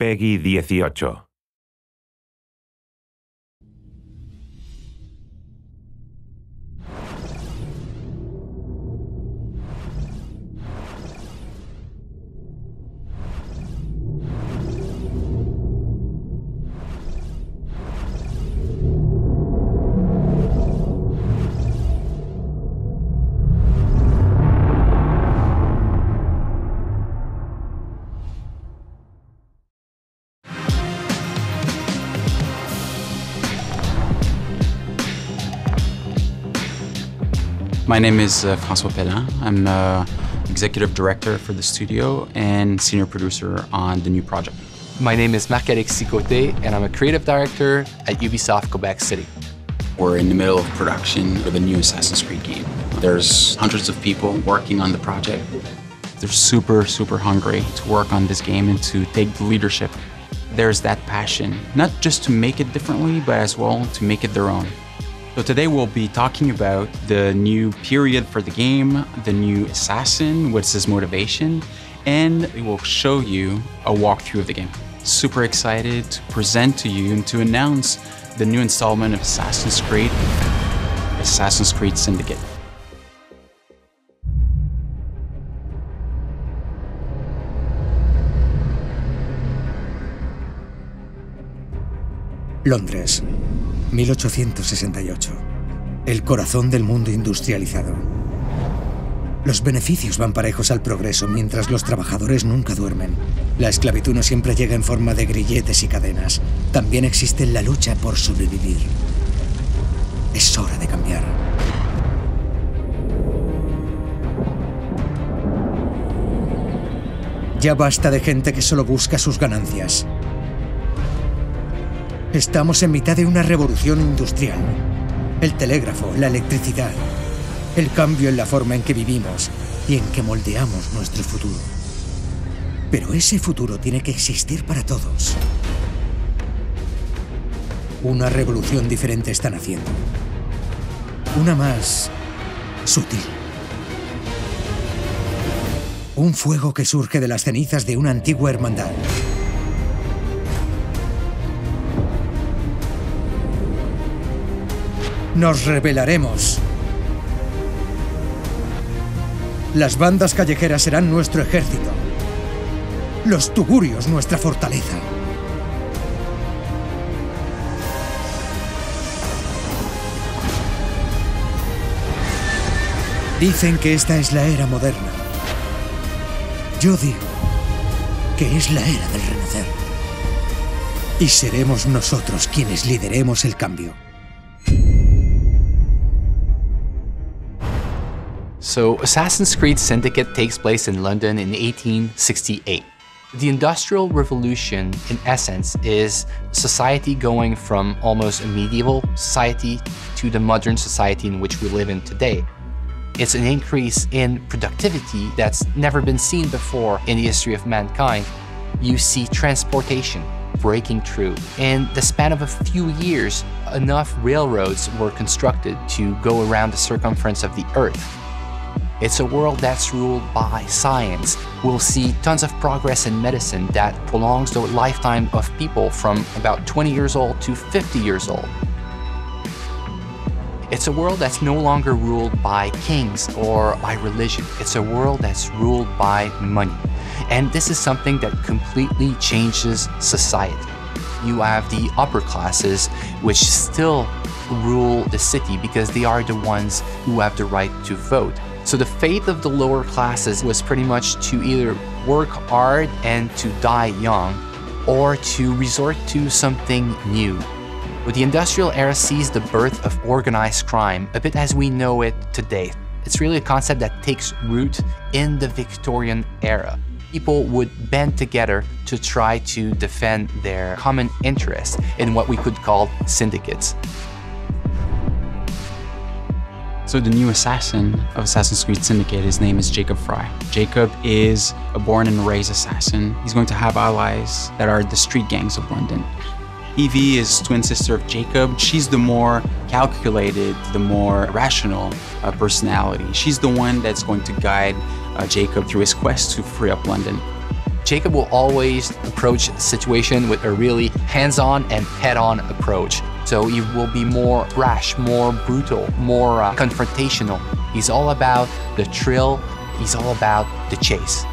Peggy 18. My name is François Pellin. I'm executive director for the studio and senior producer on the new project. My name is Marc-Alex Sicoté, and I'm a creative director at Ubisoft Quebec City. We're in the middle of production for the new Assassin's Creed game. There's hundreds of people working on the project. They're super, super hungry to work on this game and to take the leadership. There's that passion, not just to make it differently, but as well to make it their own. So today we'll be talking about the new period for the game, the new assassin, what's his motivation, and we will show you a walkthrough of the game. Super excited to present to you and to announce the new installment of Assassin's Creed Syndicate. Londres, 1868. El corazón del mundo industrializado. Los beneficios van parejos al progreso mientras los trabajadores nunca duermen. La esclavitud no siempre llega en forma de grilletes y cadenas. También existe la lucha por sobrevivir. Es hora de cambiar. Ya basta de gente que solo busca sus ganancias. Estamos en mitad de una revolución industrial. El telégrafo, la electricidad, el cambio en la forma en que vivimos y en que moldeamos nuestro futuro. Pero ese futuro tiene que existir para todos. Una revolución diferente están haciendo. Una más sutil. Un fuego que surge de las cenizas de una antigua hermandad. Nos rebelaremos. Las bandas callejeras serán nuestro ejército. Los suburbios nuestra fortaleza. Dicen que esta es la era moderna. Yo digo que es la era del renacer. Y seremos nosotros quienes lideremos el cambio. So, Assassin's Creed Syndicate takes place in London in 1868. The Industrial Revolution, in essence, is society going from almost a medieval society to the modern society in which we live in today. It's an increase in productivity that's never been seen before in the history of mankind. You see transportation breaking through. In the span of a few years, enough railroads were constructed to go around the circumference of the Earth. It's a world that's ruled by science. We'll see tons of progress in medicine that prolongs the lifetime of people from about 20 years old to 50 years old. It's a world that's no longer ruled by kings or by religion. It's a world that's ruled by money. And this is something that completely changes society. You have the upper classes, which still rule the city because they are the ones who have the right to vote. So the fate of the lower classes was pretty much to either work hard and to die young, or to resort to something new. But the industrial era sees the birth of organized crime, a bit as we know it today. It's really a concept that takes root in the Victorian era. People would band together to try to defend their common interests in what we could call syndicates. So the new assassin of Assassin's Creed Syndicate, his name is Jacob Frye. Jacob is a born and raised assassin. He's going to have allies that are the street gangs of London. Evie is twin sister of Jacob. She's the more calculated, the more rational personality. She's the one that's going to guide Jacob through his quest to free up London. Jacob will always approach the situation with a really hands-on and head-on approach. So he will be more brash, more brutal, more confrontational. He's all about the thrill. He's all about the chase.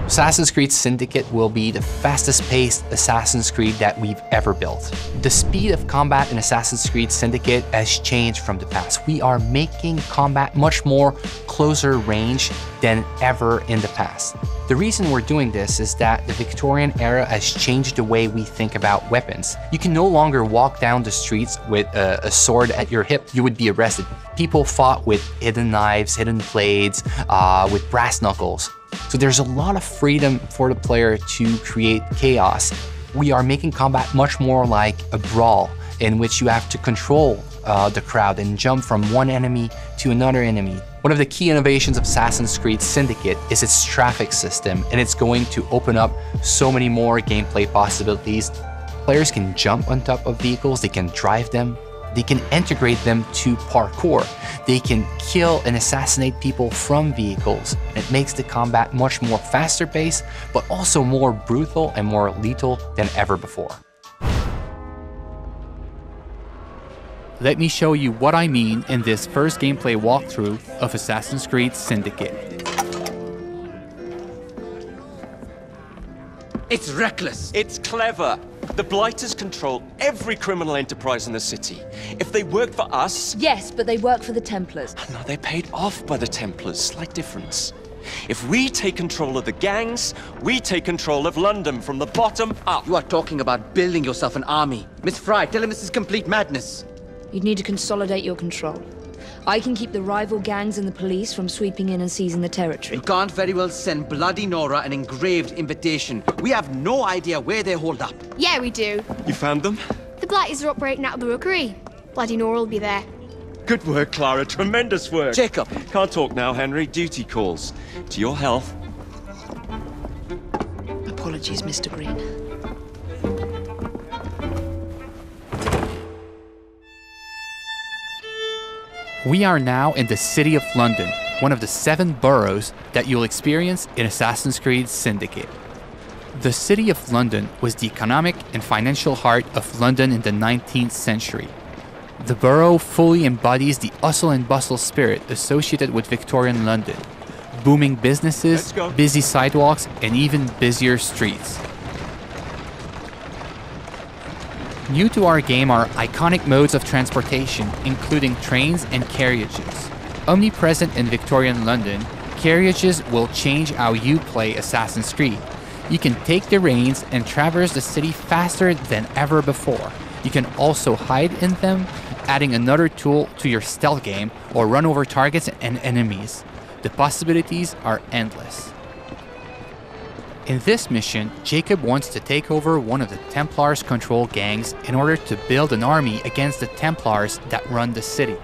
Assassin's Creed Syndicate will be the fastest paced Assassin's Creed that we've ever built. The speed of combat in Assassin's Creed Syndicate has changed from the past. We are making combat much more closer range than ever in the past. The reason we're doing this is that the Victorian era has changed the way we think about weapons. You can no longer walk down the streets with a sword at your hip. You would be arrested. People fought with hidden knives, hidden blades, with brass knuckles. So there's a lot of freedom for the player to create chaos. We are making combat much more like a brawl in which you have to control the crowd and jump from one enemy to another enemy. One of the key innovations of Assassin's Creed Syndicate is its traffic system, and it's going to open up so many more gameplay possibilities. Players can jump on top of vehicles, they can drive them, they can integrate them to parkour. They can kill and assassinate people from vehicles. It makes the combat much more faster paced, but also more brutal and more lethal than ever before. Let me show you what I mean in this first gameplay walkthrough of Assassin's Creed Syndicate. It's reckless. It's clever. The Blighters control every criminal enterprise in the city. If they work for us... Yes, but they work for the Templars. No, they're paid off by the Templars. Slight difference. If we take control of the gangs, we take control of London from the bottom up. You are talking about building yourself an army. Miss Frye, tell him this is complete madness. You'd need to consolidate your control. I can keep the rival gangs and the police from sweeping in and seizing the territory. You can't very well send Bloody Nora an engraved invitation. We have no idea where they're holed up. Yeah, we do. You found them? The Blighters are operating out of the rookery. Bloody Nora will be there. Good work, Clara. Tremendous work. Jacob. Can't talk now, Henry. Duty calls. To your health. Apologies, Mr. Green. We are now in the city of London, one of the 7 boroughs that you'll experience in Assassin's Creed Syndicate. The city of London was the economic and financial heart of London in the 19th century. The borough fully embodies the hustle and bustle spirit associated with Victorian London. Booming businesses, busy sidewalks, and even busier streets. New to our game are iconic modes of transportation, including trains and carriages. Omnipresent in Victorian London, carriages will change how you play Assassin's Creed. You can take the reins and traverse the city faster than ever before. You can also hide in them, adding another tool to your stealth game, or run over targets and enemies. The possibilities are endless. In this mission, Jacob wants to take over one of the Templars' control gangs in order to build an army against the Templars that run the city.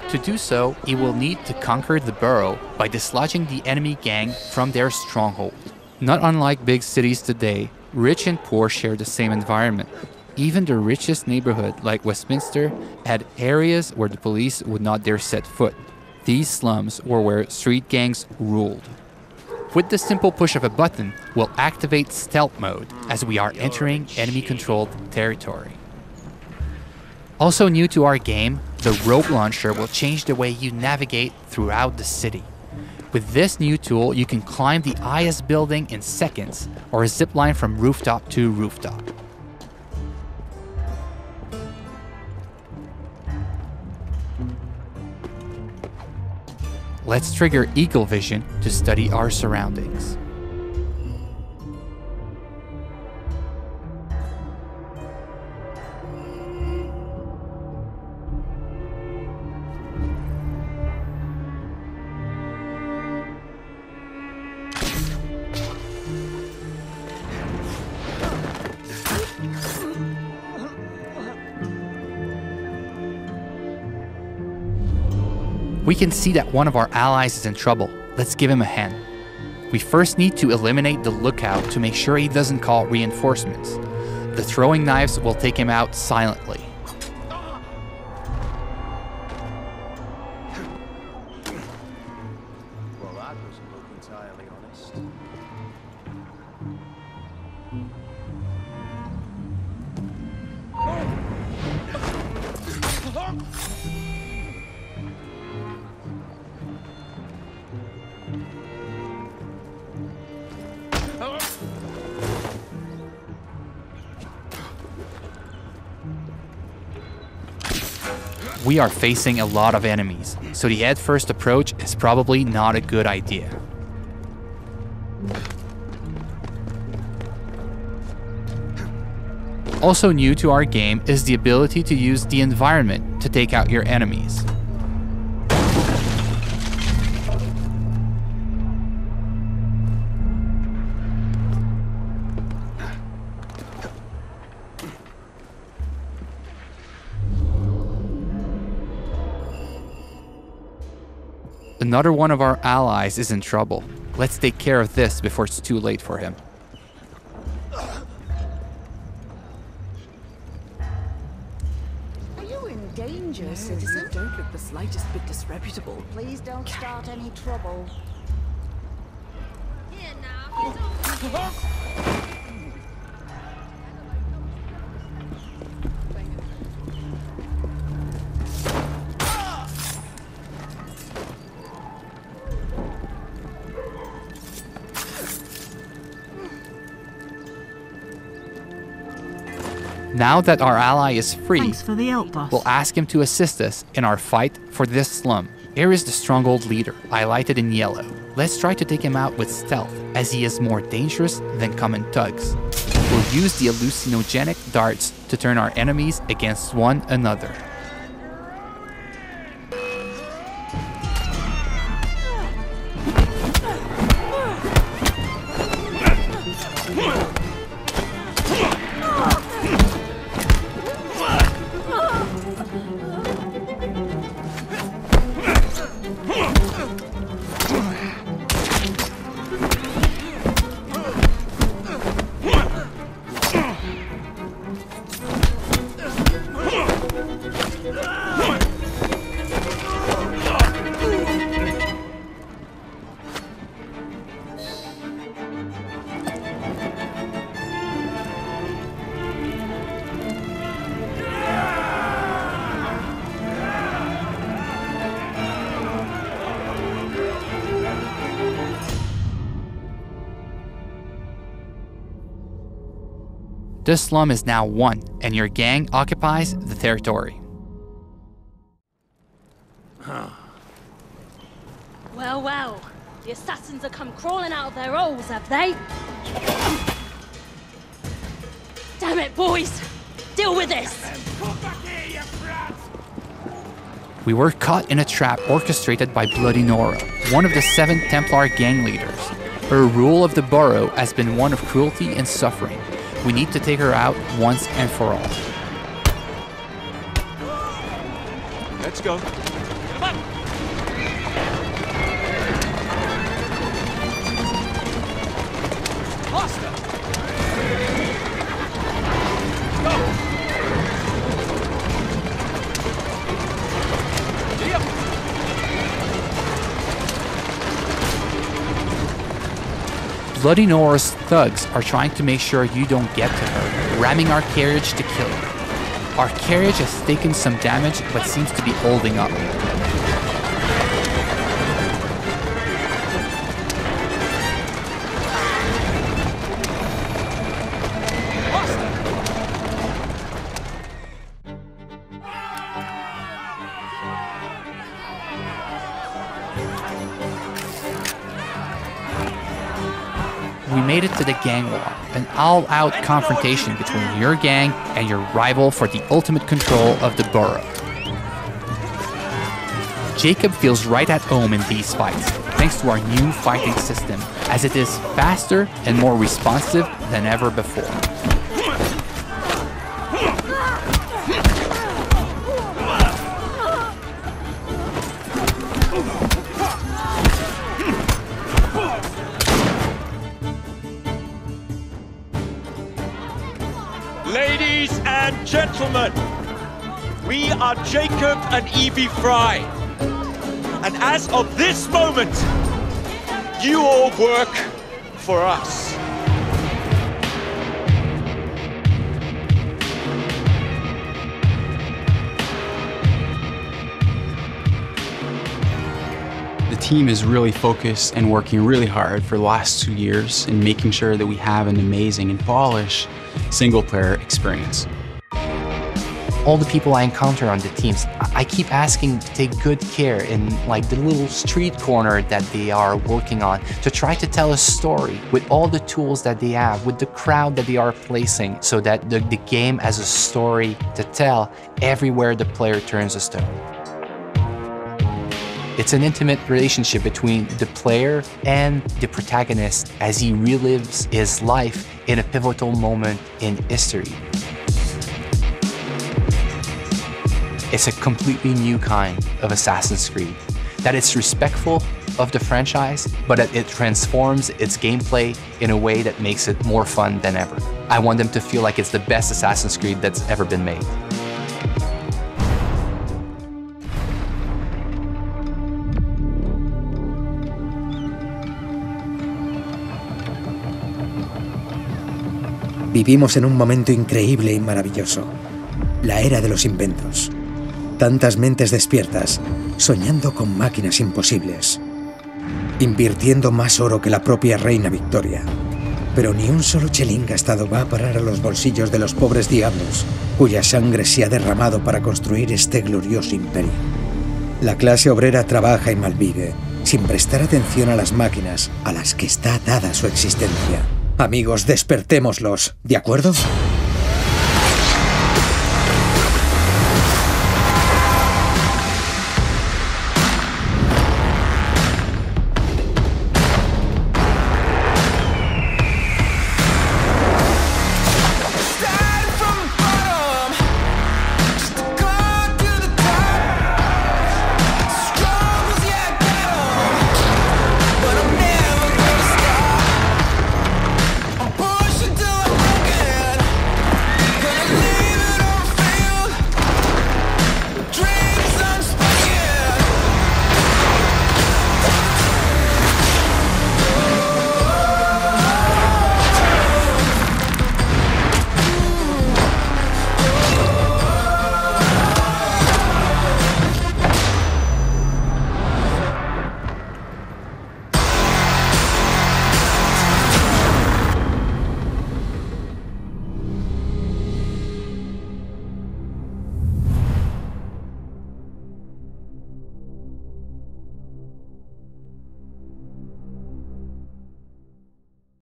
To do so, he will need to conquer the borough by dislodging the enemy gang from their stronghold. Not unlike big cities today, rich and poor share the same environment. Even the richest neighborhood, like Westminster, had areas where the police would not dare set foot. These slums were where street gangs ruled. With the simple push of a button, we'll activate stealth mode as we are entering enemy-controlled territory. Also new to our game, the rope launcher will change the way you navigate throughout the city. With this new tool, you can climb the IS building in seconds, or zip line from rooftop to rooftop. Let's trigger Eagle Vision to study our surroundings. We can see that one of our allies is in trouble. Let's give him a hand. We first need to eliminate the lookout to make sure he doesn't call reinforcements. The throwing knives will take him out silently. Well, that doesn't look entirely honest. We are facing a lot of enemies, so the head-first approach is probably not a good idea. Also new to our game is the ability to use the environment to take out your enemies. Another one of our allies is in trouble. Let's take care of this before it's too late for him. Are you in danger, citizen? Don't look the slightest bit disreputable. Please don't start any trouble. Here now. Now that our ally is free, Thanks for the help, boss. we'll ask him to assist us in our fight for this slum. Here is the stronghold leader, highlighted in yellow. Let's try to take him out with stealth, as he is more dangerous than common thugs. We'll use the hallucinogenic darts to turn our enemies against one another. This slum is now won, and your gang occupies the territory. Well, well, the assassins have come crawling out of their holes, have they? Damn it, boys! Deal with this! We were caught in a trap orchestrated by Bloody Nora, one of the 7 Templar gang leaders. Her rule of the borough has been one of cruelty and suffering. We need to take her out once and for all. Let's go. Come on. Faster. Go. Bloody Nora's thugs are trying to make sure you don't get to her, ramming our carriage to kill her. Our carriage has taken some damage but seems to be holding up. we made it to the gang war, an all-out confrontation between your gang and your rival for the ultimate control of the borough. Jacob feels right at home in these fights, thanks to our new fighting system, as it is faster and more responsive than ever before. Ladies and gentlemen, we are Jacob and Evie Frye. And as of this moment, you all work for us. The team is really focused and working really hard for the last 2 years in making sure that we have an amazing and polished single-player experience. All the people I encounter on the teams, I keep asking to take good care in like the little street corner that they are working on, to try to tell a story with all the tools that they have, with the crowd that they are placing, so that the game has a story to tell everywhere the player turns a stone. It's an intimate relationship between the player and the protagonist as he relives his life in a pivotal moment in history. It's a completely new kind of Assassin's Creed, that it's respectful of the franchise, but it transforms its gameplay in a way that makes it more fun than ever. I want them to feel like it's the best Assassin's Creed that's ever been made. Vivimos en un momento increíble y maravilloso, la era de los inventos. Tantas mentes despiertas, soñando con máquinas imposibles, invirtiendo más oro que la propia reina Victoria. Pero ni un solo chelín gastado va a parar a los bolsillos de los pobres diablos, cuya sangre se ha derramado para construir este glorioso imperio. La clase obrera trabaja y malvive, sin prestar atención a las máquinas a las que está atada su existencia. Amigos, despertémoslos, ¿de acuerdo?